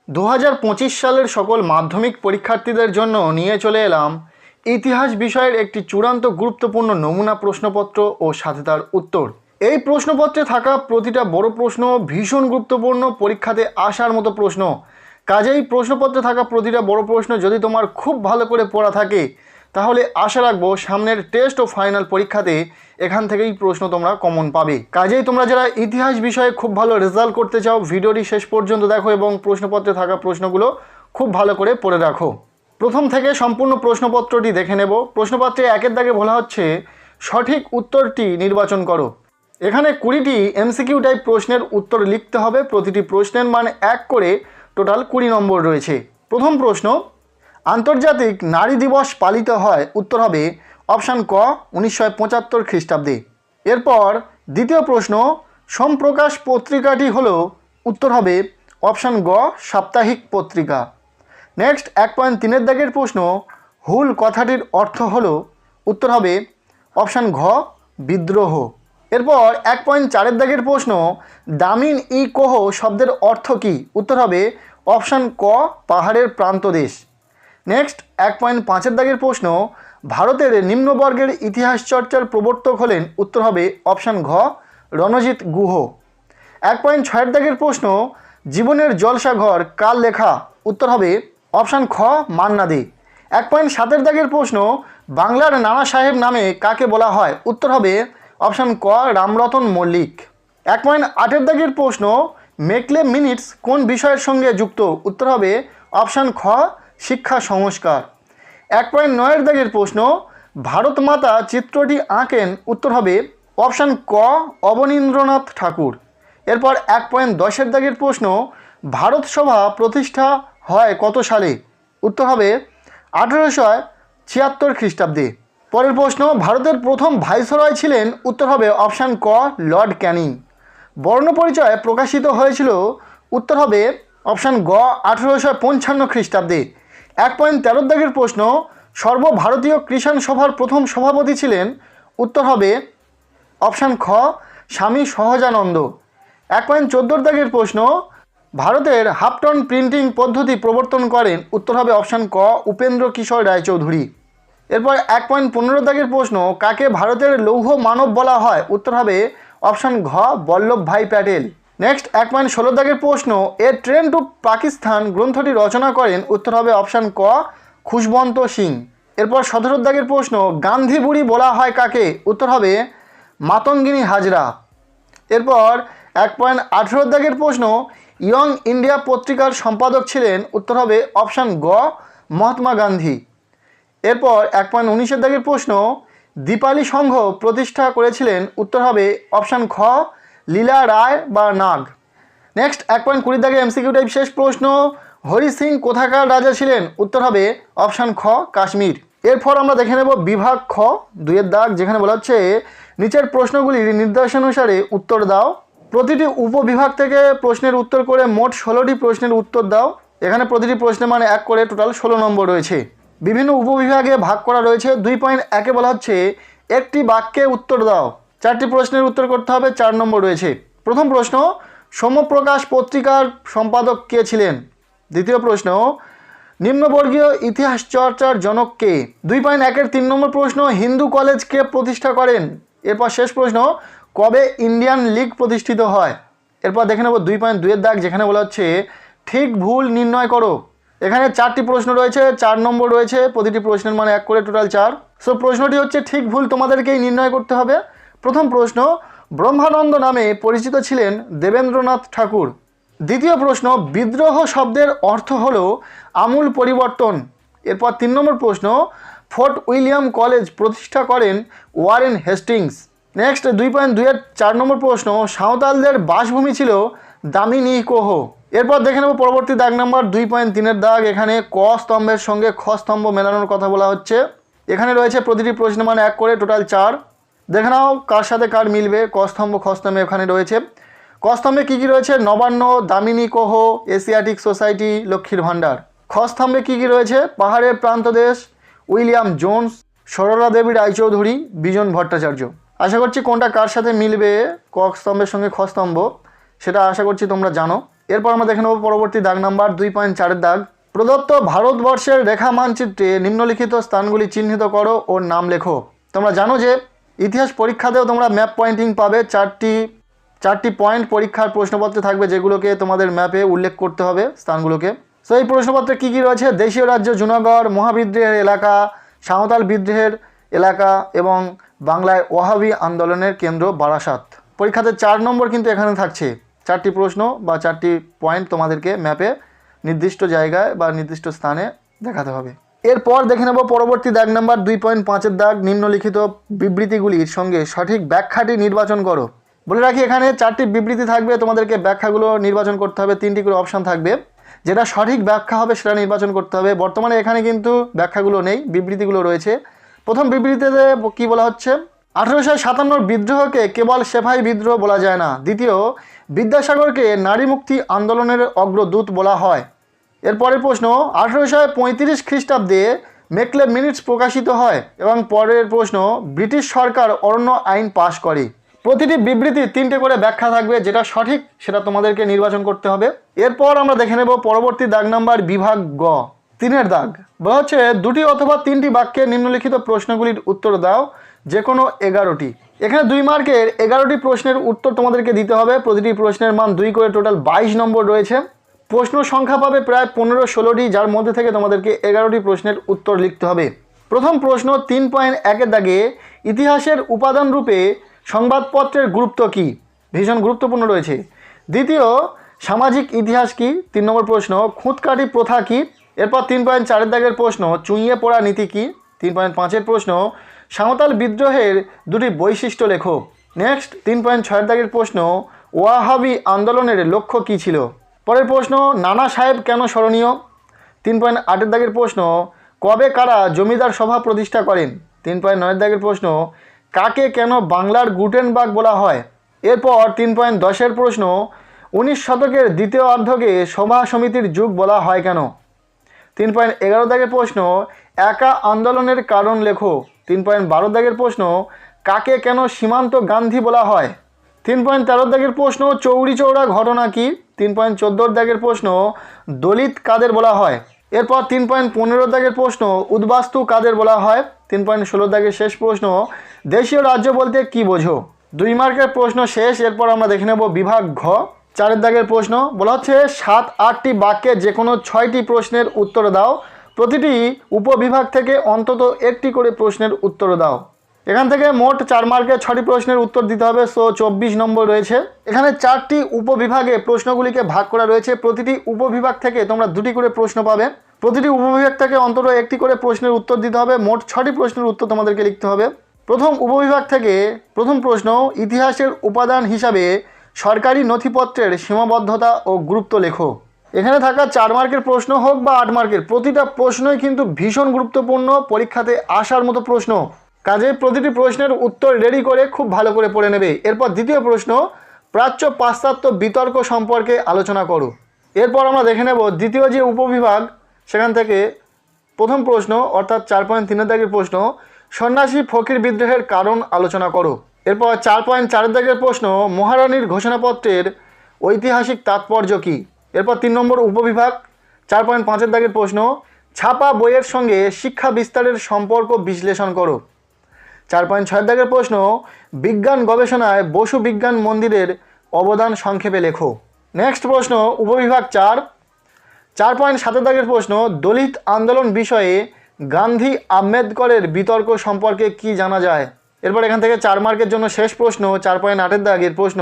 2025 সালের সকল মাধ্যমিক পরীক্ষার্থীদের জন্য নিয়ে চলে এলাম ইতিহাস বিষয়ের একটি চূড়ান্ত গুরুত্বপূর্ণ নমুনা প্রশ্নপত্র ও সাথে তার উত্তর। এই প্রশ্নপত্রে থাকা প্রতিটা বড় প্রশ্ন ভীষণ গুরুত্বপূর্ণ, পরীক্ষাতে আসার মতো প্রশ্ন। কাজেই প্রশ্নপত্রে থাকা প্রতিটা বড় প্রশ্ন যদি তোমার খুব ভালো করে পড়া থাকে তাহলে আশা রাখবো সামনের টেস্ট ও ফাইনাল পরীক্ষাতে এখান থেকেই প্রশ্ন তোমরা কমন পাবে। কাজেই তোমরা যারা ইতিহাস বিষয়ে খুব ভালো রেজাল্ট করতে চাও ভিডিওটি শেষ পর্যন্ত দেখো এবং প্রশ্নপত্রে থাকা প্রশ্নগুলো খুব ভালো করে পড়ে রাখো। প্রথম থেকে সম্পূর্ণ প্রশ্নপত্রটি দেখে নেব। প্রশ্নপত্রে একের দাগে বলা হচ্ছে সঠিক উত্তরটি নির্বাচন করো। এখানে 20টি এমসিকিউ টাইপ প্রশ্নের উত্তর লিখতে হবে। প্রতিটি প্রশ্নের মান 1 করে, টোটাল 20 নম্বর রয়েছে। প্রথম প্রশ্ন, আন্তর্জাতিক নারী দিবস পালিত হয়, উত্তর হবে অপশান ক 1975 খ্রিস্টাব্দে। এরপর দ্বিতীয় প্রশ্ন, সোমপ্রকাশ পত্রিকাটি হলো, উত্তর হবে অপশান গ সাপ্তাহিক পত্রিকা। নেক্সট 1.3 দাগের প্রশ্ন, হুল কথাটির অর্থ হলো, উত্তর হবে অপশান ঘ বিদ্রোহ। এরপর 1.4 দাগের প্রশ্ন, দামিন ই কোহ শব্দের অর্থ কী, উত্তর হবে অপশান ক পাহাড়ের প্রান্তদেশ। নেক্সট 1.5 দাগের প্রশ্ন, ভারতের নিম্নবর্গের ইতিহাস চর্চার প্রবর্তক হলেন, উত্তর হবে অপশান ঘ রণজিৎ গুহ। 1.6 দাগের প্রশ্ন, জীবনের জলসাঘর কার লেখা, উত্তর হবে অপশান খ মান্না দে। 1.7 দাগের প্রশ্ন, বাংলার নানা সাহেব নামে কাকে বলা হয়, উত্তর হবে অপশান ক রামরতন মল্লিক। 1.8 দাগের প্রশ্ন, মেকলে মিনিটস কোন বিষয়ের সঙ্গে যুক্ত, উত্তর হবে অপশান খ শিক্ষা সংস্কার। 1.9 দাগের প্রশ্ন, ভারত মাতা চিত্রটি আঁকেন, উত্তর হবে অপশান ক অবনীন্দ্রনাথ ঠাকুর। এরপর 1.10 দাগের প্রশ্ন, ভারত সভা প্রতিষ্ঠা হয় কত সালে, উত্তর হবে 1876 খ্রিস্টাব্দে। পরের প্রশ্ন, ভারতের প্রথম ভাইসরয় ছিলেন, উত্তর হবে অপশান ক লর্ড ক্যানিং। বর্ণপরিচয় প্রকাশিত হয়েছিল, উত্তর হবে অপশান গ 1855 খ্রিস্টাব্দে। 1.13 দাগের প্রশ্ন, সর্বভারতীয় কৃষাণ সভার প্রথম সভাপতি ছিলেন, উত্তর হবে অপশান খ স্বামী সহজানন্দ। 1.14 দাগের প্রশ্ন, ভারতের হাফটন প্রিন্টিং পদ্ধতি প্রবর্তন করেন, উত্তর হবে অপশান ক উপেন্দ্র কিশোর রায়চৌধুরী। এরপর 1.15 দাগের প্রশ্ন, কাকে ভারতের লৌহ মানব বলা হয়, উত্তর হবে অপশান ঘ বল্লভ ভাই প্যাটেল। নেক্সট 1.16 দাগের প্রশ্ন, এ ট্রেন টু পাকিস্তান গ্রন্থটি রচনা করেন, উত্তর হবে অপশান ক খুশবন্ত সিং। এরপর 17 দাগের প্রশ্ন, গান্ধী বুড়ি বলা হয় কাকে, উত্তর হবে মাতঙ্গিনী হাজরা। এরপর 1.18 দাগের প্রশ্ন, ইয়ং ইন্ডিয়া পত্রিকার সম্পাদক ছিলেন, উত্তর হবে অপশান গ মহাত্মা গান্ধী। এরপর 1.19 দাগের প্রশ্ন, দীপালি সংঘ প্রতিষ্ঠা করেছিলেন, উত্তর হবে অপশান খ লীলা রায় বা নাগ। নেক্সট 1.20 দাগের এমসিকিউ টাইপ শেষ প্রশ্ন, হরি সিং কোথাকার রাজা ছিলেন, উত্তর হবে অপশান খ কাশ্মীর। এরপর আমরা দেখে নেব বিভাগ খ 2 দাগ, যেখানে বলা হচ্ছে নিচের প্রশ্নগুলির নির্দেশানুসারে উত্তর দাও। প্রতিটি উপবিভাগ থেকে প্রশ্নের উত্তর করে মোট 16টি প্রশ্নের উত্তর দাও। এখানে প্রতিটি প্রশ্নের মানে 1 করে, টোটাল 16 নম্বর রয়েছে। বিভিন্ন উপবিভাগে ভাগ করা রয়েছে। 2.1 বলা হচ্ছে একটি বাক্যে উত্তর দাও। 4টি প্রশ্নের উত্তর করতে হবে, 4 নম্বর রয়েছে। প্রথম প্রশ্ন, সোমপ্রকাশ পত্রিকার সম্পাদক কে ছিলেন। দ্বিতীয় প্রশ্ন, নিম্নবর্গীয় ইতিহাস চর্চার জনক কে। 2.1 3 নম্বর প্রশ্ন, হিন্দু কলেজ কে প্রতিষ্ঠা করেন। এরপর শেষ প্রশ্ন, কবে ইন্ডিয়ান লীগ প্রতিষ্ঠিত হয়। এরপর দেখে নেব 2.2 দাগ, যেখানে বলা হচ্ছে ঠিক ভুল নির্ণয় করো। এখানে 4টি প্রশ্ন রয়েছে, 4 নম্বর রয়েছে। প্রতিটি প্রশ্নের মানে 1 করে, টোটাল 4। সো প্রশ্নটি হচ্ছে ঠিক ভুল তোমাদেরকেই নির্ণয় করতে হবে। প্রথম প্রশ্ন, ব্রহ্মানন্দ নামে পরিচিত ছিলেন দেবেন্দ্রনাথ ঠাকুর। দ্বিতীয় প্রশ্ন, বিদ্রোহ শব্দের অর্থ হলো আমূল পরিবর্তন। এরপর 3 নম্বর প্রশ্ন, ফোর্ট উইলিয়াম কলেজ প্রতিষ্ঠা করেন ওয়ারেন হেস্টিংস। নেক্সট 2.2 4 নম্বর প্রশ্ন, সাঁওতালদের বাসভূমি ছিল দামিনী কোহ। এরপর দেখে নেব পরবর্তী দাগ নাম্বার 2.3 দাগ, এখানে ক স্তম্ভের সঙ্গে খ স্তম্ভ মেলানোর কথা বলা হচ্ছে। এখানে রয়েছে প্রতিটি প্রশ্ন মানে 1 করে, টোটাল 4। দেখে নাও কার সাথে কার মিলবে। ক স্তম্ভ খ স্তম্ভে এখানে রয়েছে। ক স্তম্ভে কী কী রয়েছে, নবান্ন, দামিনী কোহ, এশিয়াটিক সোসাইটি, লক্ষ্মীর ভাণ্ডার। খ স্তম্ভে কী কী রয়েছে, পাহাড়ের প্রান্তদেশ, উইলিয়াম জোন্স, সরলা দেবী রায়চৌধুরী, বিজন ভট্টাচার্য। আশা করছি কোনটা কার সাথে মিলবে ক স্তম্ভের সঙ্গে খ স্তম্ভ সেটা আশা করছি তোমরা জানো। এরপর আমরা দেখে নেব পরবর্তী দাগ নাম্বার 2.4 দাগ। প্রদত্ত ভারতবর্ষের রেখা মানচিত্রে নিম্নলিখিত স্থানগুলি চিহ্নিত করো ও নাম লেখো। তোমরা জানো যে ইতিহাস পরীক্ষাতেও তোমরা ম্যাপ পয়েন্টিং পাবে, চারটি পয়েন্ট পরীক্ষার প্রশ্নপত্রে থাকবে, যেগুলোকে তোমাদের ম্যাপে উল্লেখ করতে হবে স্থানগুলোকে। সো এই প্রশ্নপত্রে কী কী রয়েছে? দেশীয় রাজ্য জুনাগড়, মহাবিদ্রোহের এলাকা, সাঁওতাল বিদ্রোহের এলাকা এবং বাংলায় ওয়াহাবি আন্দোলনের কেন্দ্র বারাসাত। পরীক্ষাতে 4 নম্বর কিন্তু এখানে থাকছে। 4টি প্রশ্ন বা 4টি পয়েন্ট তোমাদেরকে ম্যাপে নির্দিষ্ট জায়গায় বা নির্দিষ্ট স্থানে দেখাতে হবে। এরপর দেখে নেব পরবর্তী দাগ নাম্বার 2.5 দাগ। নিম্নলিখিত বিবৃতিগুলির সঙ্গে সঠিক ব্যাখ্যাটি নির্বাচন করো। বলে রাখি, এখানে 4টি বিবৃতি থাকবে, তোমাদেরকে ব্যাখ্যাগুলো নির্বাচন করতে হবে। 3টি করে অপশান থাকবে, যেটা সঠিক ব্যাখ্যা হবে সেটা নির্বাচন করতে হবে। বর্তমানে এখানে কিন্তু ব্যাখ্যাগুলো নেই, বিবৃতিগুলো রয়েছে। প্রথম বিবৃতিতে কি বলা হচ্ছে? 1857 বিদ্রোহকে কেবল সেফাই বিদ্রোহ বলা যায় না। দ্বিতীয়, বিদ্যাসাগরকে নারী মুক্তি আন্দোলনের অগ্রদূত বলা হয়। এরপরের প্রশ্ন, 1835 খ্রিস্টাব্দে মেকলে মিনিটস প্রকাশিত হয়। এবং পরের প্রশ্ন, ব্রিটিশ সরকার অরণ্য আইন পাশ করে। প্রতিটি বিবৃতি 3টে করে ব্যাখ্যা থাকবে, যেটা সঠিক সেটা তোমাদেরকে নির্বাচন করতে হবে। এরপর আমরা দেখে নেব পরবর্তী দাগ নাম্বার বিভাগ গ, 3 দাগ। বলা হচ্ছে 2টি অথবা 3টি বাক্যে নিম্নলিখিত প্রশ্নগুলির উত্তর দাও, যে কোনো 11টি। এখানে 2 মার্কের 11টি প্রশ্নের উত্তর তোমাদেরকে দিতে হবে। প্রতিটি প্রশ্নের মান 2 করে, টোটাল 22 নম্বর রয়েছে। প্রশ্ন সংখ্যা পাবে প্রায় 15-16টি, যার মধ্যে থেকে তোমাদেরকে 11টি প্রশ্নের উত্তর লিখতে হবে। প্রথম প্রশ্ন 3.1 দাগে, ইতিহাসের উপাদান রূপে সংবাদপত্রের গুরুত্ব কী? ভীষণ গুরুত্বপূর্ণ রয়েছে। দ্বিতীয়, সামাজিক ইতিহাস কী? 3 নম্বর প্রশ্ন, খুঁতকাটি প্রথা কী? এরপর 3.4 দাগের প্রশ্ন, চুইয়ে পড়া নীতি কী? 3.5 প্রশ্ন, সাঁওতাল বিদ্রোহের 2টি বৈশিষ্ট্য লেখো। নেক্সট 3.6 দাগের প্রশ্ন, ওয়াহাবি আন্দোলনের লক্ষ্য কী ছিল? পরের প্রশ্ন, নানা সাহেব কেন স্মরণীয়? 3.8 দাগের প্রশ্ন, কবে কারা জমিদার সভা প্রতিষ্ঠা করেন? 3.9 দাগের প্রশ্ন, কাকে কেন বাংলার গুটেনবার্গ বলা হয়? এরপর 3.10 প্রশ্ন, 19 শতকের দ্বিতীয় অর্ধকে সভা সমিতির যুগ বলা হয় কেন? 3.11 দাগের প্রশ্ন, একা আন্দোলনের কারণ লেখো। 3.12 দাগের প্রশ্ন, কাকে কেন সীমান্ত গান্ধী বলা হয়? 3.13 দাগের প্রশ্ন, চৌরি চৌরা ঘটনা কি? 3.14 দাগের প্রশ্ন, দলিত কাদের বলা হয়? এরপর 3.15 দাগের প্রশ্ন, উদ্বাস্তু কাদের বলা হয়? 3.16 দাগের শেষ প্রশ্ন, দেশীয় রাজ্য বলতে কি বোঝো? 2 মার্কের প্রশ্ন শেষ। এরপর আমরা দেখে নেব বিভাগ ঘ, 4 দাগের প্রশ্ন। বলা হচ্ছে 7-8টি বাক্যে যে কোনো 6টি প্রশ্নের উত্তর দাও। প্রতিটি উপবিভাগ থেকে অন্তত 1টি করে প্রশ্নের উত্তর দাও। এখান থেকে মোট 4 মার্কে 6টি প্রশ্নের উত্তর দিতে হবে। সো 24 নম্বর রয়েছে। এখানে 4টি উপবিভাগে প্রশ্নগুলিকে ভাগ করা রয়েছে। প্রতিটি উপবিভাগ থেকে তোমরা 2টি করে প্রশ্ন পাবে। প্রতিটি উপবিভাগ থেকে অন্তত 1টি করে প্রশ্নের উত্তর দিতে হবে। মোট 6টি প্রশ্নের উত্তর তোমাদেরকে লিখতে হবে। প্রথম উপবিভাগ থেকে প্রথম প্রশ্ন, ইতিহাসের উপাদান হিসাবে সরকারি নথিপত্রের সীমাবদ্ধতা ও গুরুত্ব লেখো। এখানে থাকা 4 মার্কের প্রশ্ন হোক বা 8 মার্কের, প্রতিটা প্রশ্নই কিন্তু ভীষণ গুরুত্বপূর্ণ, পরীক্ষাতে আসার মতো প্রশ্ন। কাজে প্রতিটি প্রশ্নের উত্তর রেডি করে খুব ভালো করে পড়ে নেবে। এরপর দ্বিতীয় প্রশ্ন, প্রাচ্য পাশ্চাত্য বিতর্ক সম্পর্কে আলোচনা করো। এরপর আমরা দেখে নেব দ্বিতীয় যে উপবিভাগ, সেখান থেকে প্রথম প্রশ্ন অর্থাৎ 4.3 দাগের প্রশ্ন, সন্ন্যাসী ফকির বিদ্রোহের কারণ আলোচনা করো। এরপর 4.4 দাগের প্রশ্ন, মহারানীর ঘোষণাপত্রের ঐতিহাসিক তাৎপর্য কী? এরপর 3 নম্বর উপবিভাগ 4.5 দাগের প্রশ্ন, ছাপা বইয়ের সঙ্গে শিক্ষা বিস্তারের সম্পর্ক বিশ্লেষণ করো। 4.6 দাগের প্রশ্ন, বিজ্ঞান গবেষণায় বসু বিজ্ঞান মন্দিরের অবদান সংক্ষেপে লেখো। নেক্সট প্রশ্ন উপবিভাগ 4.7 দাগের প্রশ্ন, দলিত আন্দোলন বিষয়ে গান্ধী আম্বেদকরের বিতর্ক সম্পর্কে কি জানা যায়? এরপর এখান থেকে 4 মার্কের জন্য শেষ প্রশ্ন 4.8 দাগের প্রশ্ন,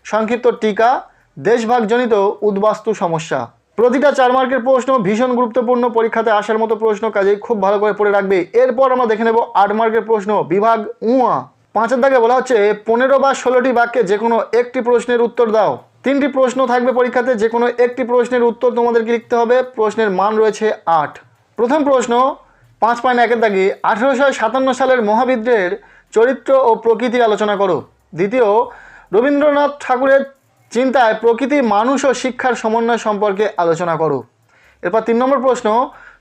সংক্ষিপ্ত টিকা দেশভাগজনিত উদ্বাস্তু সমস্যা। প্রতিটা 4 মার্কের প্রশ্ন ভীষণ গুরুত্বপূর্ণ, পরীক্ষাতে আসার মতো প্রশ্ন, কাজেই খুব ভালো করে পড়ে রাখবে। এরপর আমরা দেখে নেব 8 মার্কের প্রশ্ন বিভাগ উয়া। 5 দাগে বলা হচ্ছে 15 বা 16টি বাক্যে যে কোনো একটি প্রশ্নের উত্তর দাও। 3টি প্রশ্ন থাকবে পরীক্ষাতে, যে কোনো একটি প্রশ্নের উত্তর তোমাদেরকে লিখতে হবে। প্রশ্নের মান রয়েছে 8। প্রথম প্রশ্ন 5.1 দাগে 1857 সালের মহাবিদ্রোহের চরিত্র ও প্রকৃতি আলোচনা করো। দ্বিতীয়, রবীন্দ্রনাথ ঠাকুরের চিন্তায় প্রকৃতি, মানুষ ও শিক্ষার সমন্বয় সম্পর্কে আলোচনা করো। এরপর 3 নম্বর প্রশ্ন,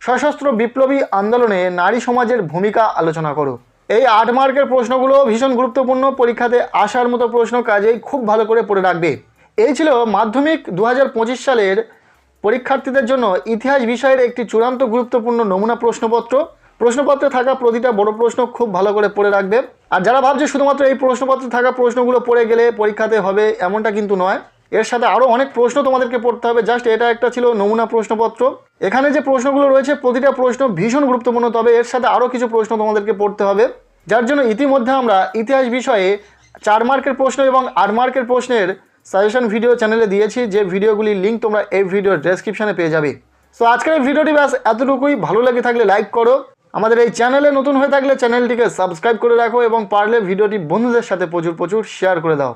সশস্ত্র বিপ্লবী আন্দোলনে নারী সমাজের ভূমিকা আলোচনা করো। এই 8 মার্কের প্রশ্নগুলো ভীষণ গুরুত্বপূর্ণ, পরীক্ষাতে আসার মতো প্রশ্ন, কাজেই খুব ভালো করে পড়ে রাখবে। এই ছিল মাধ্যমিক 2025 সালের পরীক্ষার্থীদের জন্য ইতিহাস বিষয়ের একটি চূড়ান্ত গুরুত্বপূর্ণ নমুনা প্রশ্নপত্র। প্রশ্নপত্রে থাকা প্রতিটা বড় প্রশ্ন খুব ভালো করে পড়ে রাখবে। আর যারা ভাবছে শুধুমাত্র এই প্রশ্নপত্রে থাকা প্রশ্নগুলো পড়ে গেলে পরীক্ষাতে হবে, এমনটা কিন্তু নয়। এর সাথে আরও অনেক প্রশ্ন তোমাদেরকে পড়তে হবে। জাস্ট এটা একটা ছিল নমুনা প্রশ্নপত্র। এখানে যে প্রশ্নগুলো রয়েছে প্রতিটা প্রশ্ন ভীষণ গুরুত্বপূর্ণ, তবে এর সাথে আরও কিছু প্রশ্ন তোমাদেরকে পড়তে হবে, যার জন্য ইতিমধ্যে আমরা ইতিহাস বিষয়ে 4 মার্কের প্রশ্ন এবং 8 মার্কের প্রশ্নের সাজেশন ভিডিও চ্যানেলে দিয়েছি, যে ভিডিওগুলির লিঙ্ক তোমরা এই ভিডিওর ডেসক্রিপশনে পেয়ে যাবে। সো আজকের এই ভিডিওটি ব্যাস এতটুকুই। ভালো লেগে থাকলে লাইক করো, আমাদের এই চ্যানেলে নতুন হয়ে থাকলে চ্যানেলটিকে সাবস্ক্রাইব করে রাখো এবং পারলে ভিডিওটি বন্ধুদের সাথে প্রচুর শেয়ার করে দাও।